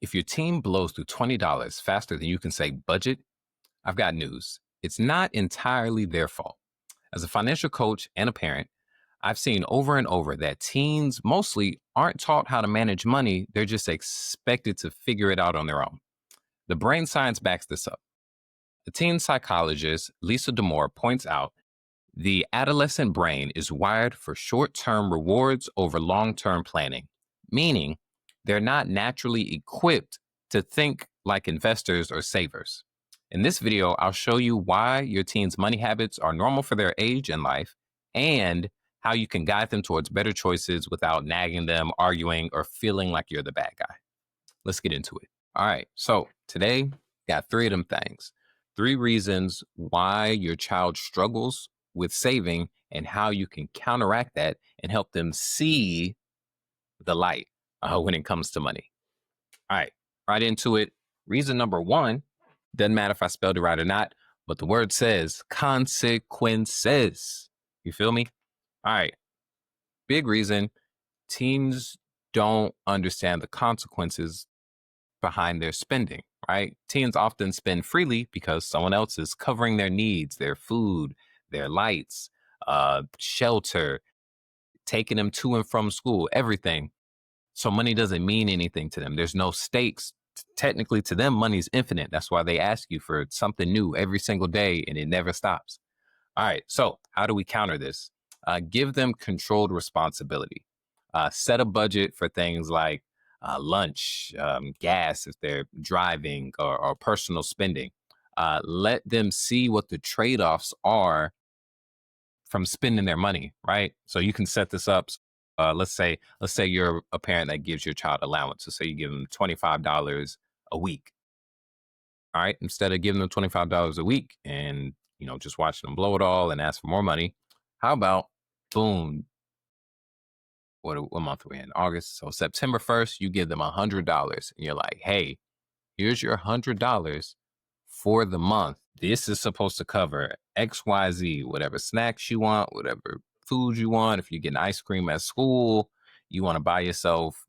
If your team blows through $20 faster than you can say budget, I've got news. It's not entirely their fault. As a financial coach and a parent, I've seen over and over that teens mostly aren't taught how to manage money. They're just expected to figure it out on their own. The brain science backs this up. The teen psychologist Lisa Damore points out the adolescent brain is wired for short term rewards over long term planning, meaning they're not naturally equipped to think like investors or savers. In this video, I'll show you why your teen's money habits are normal for their age in life and how you can guide them towards better choices without nagging them, arguing, or feeling like you're the bad guy. Let's get into it. All right. So today, got three of them things. Three reasons why your child struggles with saving and how you can counteract that and help them see the light when it comes to money. All right. Right into it. Reason number one, doesn't matter if I spelled it right or not, but the word says consequences. You feel me? All right. Big reason, teens don't understand the consequences behind their spending, right? Teens often spend freely because someone else is covering their needs, their food, their lights, shelter, taking them to and from school, everything. So money doesn't mean anything to them. There's no stakes. Technically, to them, money's infinite. That's why they ask you for something new every single day and it never stops. All right. So, how do we counter this? Give them controlled responsibility. Set a budget for things like lunch, gas if they're driving, or personal spending. Let them see what the trade offs are from spending their money, right? So you can set this up. Let's say you're a parent that gives your child allowance. So say you give them $25 a week. All right. Instead of giving them $25 a week and just watching them blow it all and ask for more money, how about boom? What month are we in? August. So September 1st, you give them $100 and you're like, hey, here's your $100 for the month. This is supposed to cover XYZ, whatever snacks you want, whatever food you want. If you're getting ice cream at school, you want to buy yourself,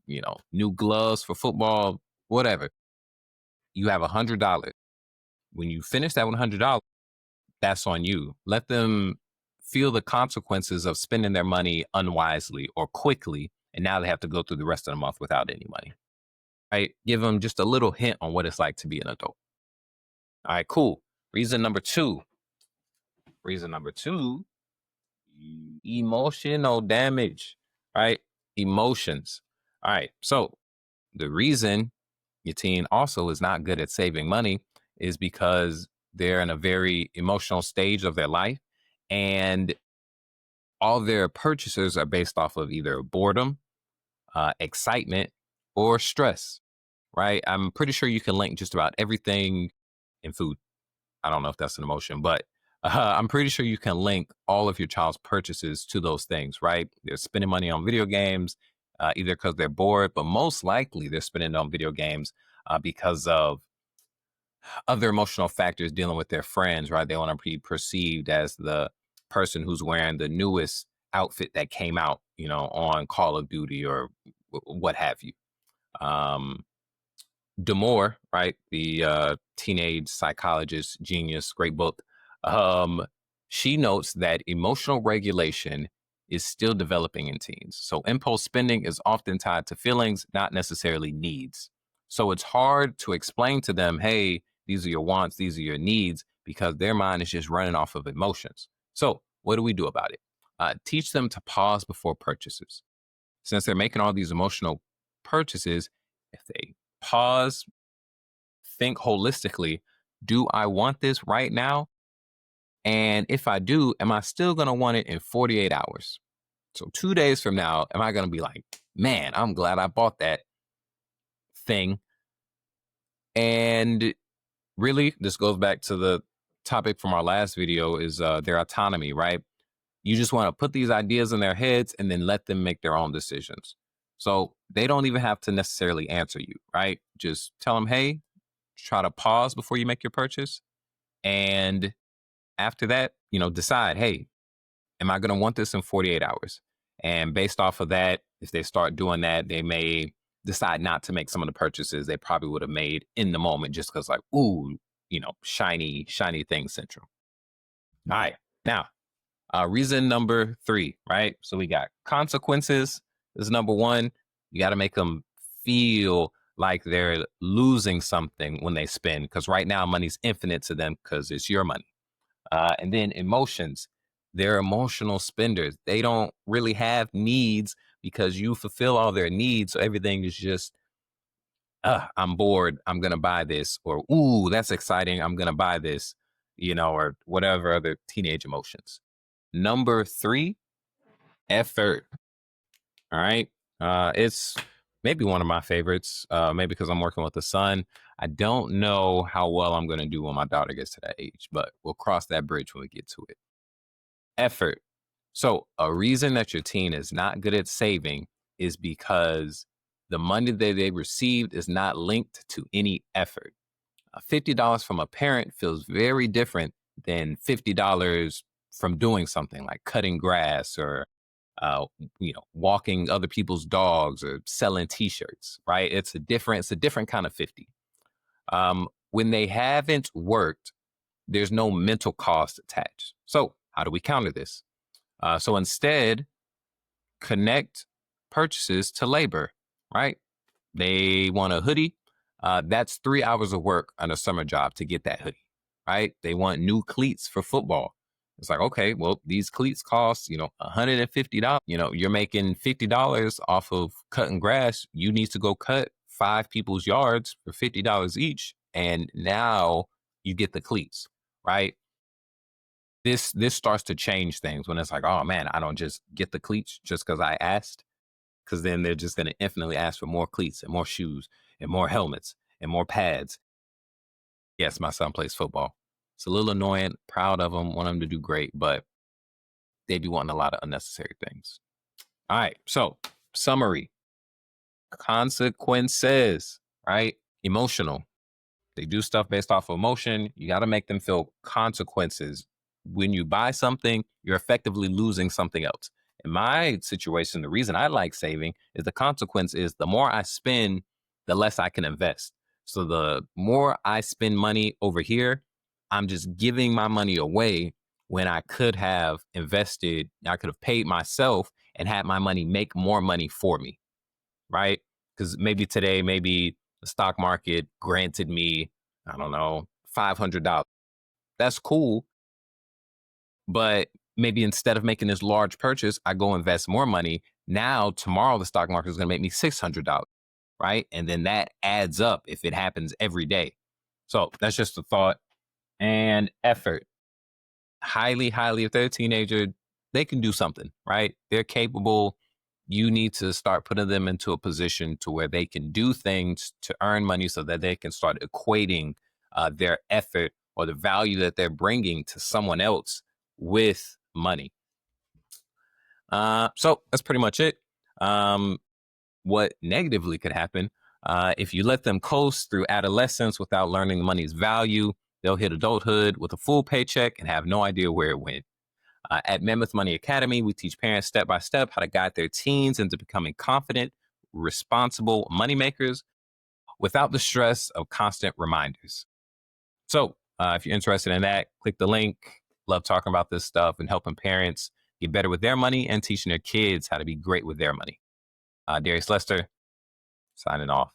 new gloves for football, whatever. You have $100. When you finish that $100, that's on you. Let them feel the consequences of spending their money unwisely or quickly. And now they have to go through the rest of the month without any money. Right? Give them just a little hint on what it's like to be an adult. All right, cool. Reason number two, emotional damage, right? Emotions. All right. So the reason your teen also is not good at saving money is because they're in a very emotional stage of their life and all their purchases are based off of either boredom, excitement, or stress, right? I'm pretty sure you can link just about everything in food. I don't know if that's an emotion, but I'm pretty sure you can link all of your child's purchases to those things, right? They're spending money on video games, either because they're bored, but most likely they're spending it on video games because of other emotional factors dealing with their friends, right? They want to be perceived as the person who's wearing the newest outfit that came out, on Call of Duty or what have you. Damore, right? The teenage psychologist genius, great book. She notes that emotional regulation is still developing in teens. So impulse spending is often tied to feelings, not necessarily needs. So it's hard to explain to them, hey, these are your wants, these are your needs, because their mind is just running off of emotions. So what do we do about it? Teach them to pause before purchases. Since they're making all these emotional purchases, if they pause, think holistically, do I want this right now? And if I do, am I still going to want it in 48 hours? So 2 days from now, am I going to be like, man, I'm glad I bought that thing? And really, this goes back to the topic from our last video is their autonomy, right? You just want to put these ideas in their heads and then let them make their own decisions. So they don't even have to necessarily answer you, right? Just tell them, hey, try to pause before you make your purchase. And after that, decide, hey, am I going to want this in 48 hours? And based off of that, if they start doing that, they may decide not to make some of the purchases they probably would have made in the moment just because, like, ooh, shiny thing central. All right. Now, reason number three, right? So we got consequences is number one. You got to make them feel like they're losing something when they spend, because right now money's infinite to them because it's your money. And then emotions, they're emotional spenders. They don't really have needs because you fulfill all their needs. So everything is just, I'm bored. I'm going to buy this. Or, ooh, that's exciting. I'm going to buy this, or whatever other teenage emotions. Number three, effort. All right. It's maybe one of my favorites, maybe because I'm working with a son. I don't know how well I'm going to do when my daughter gets to that age, but we'll cross that bridge when we get to it. Effort. So, a reason that your teen is not good at saving is because the money that they received is not linked to any effort. $50 from a parent feels very different than $50 from doing something like cutting grass or walking other people's dogs or selling t-shirts, right? It's a different kind of 50. When they haven't worked, there's no mental cost attached. So how do we counter this? So instead, connect purchases to labor, right? They want a hoodie. That's 3 hours of work on a summer job to get that hoodie, right? They want new cleats for football. It's like, okay, well, these cleats cost, $150. You're making $50 off of cutting grass. You need to go cut 5 people's yards for $50 each. And now you get the cleats, right? This starts to change things when it's like, oh man, I don't just get the cleats just because I asked, because then they're just going to infinitely ask for more cleats and more shoes and more helmets and more pads. Yes, my son plays football. It's a little annoying. Proud of him, want him to do great, but they be wanting a lot of unnecessary things. All right, so summary: consequences, right? Emotional. They do stuff based off of emotion. You got to make them feel consequences. When you buy something, you're effectively losing something else. In my situation, the reason I like saving is the consequence is the more I spend, the less I can invest. So the more I spend money over here, I'm just giving my money away when I could have invested, I could have paid myself and had my money make more money for me, right? Because maybe today, maybe the stock market granted me, I don't know, $500. That's cool. But maybe instead of making this large purchase, I go invest more money. Now, tomorrow, the stock market is going to make me $600, right? And then that adds up if it happens every day. So that's just a thought. And effort. Highly, highly, if they're a teenager, they can do something, right? They're capable. You need to start putting them into a position to where they can do things to earn money so that they can start equating their effort or the value that they're bringing to someone else with money. So that's pretty much it. What negatively could happen if you let them coast through adolescence without learning money's value, they'll hit adulthood with a full paycheck and have no idea where it went. At Mammoth Money Academy, we teach parents step by step how to guide their teens into becoming confident, responsible moneymakers without the stress of constant reminders. So, if you're interested in that, click the link. Love talking about this stuff and helping parents get better with their money and teaching their kids how to be great with their money. Darius Lester, signing off.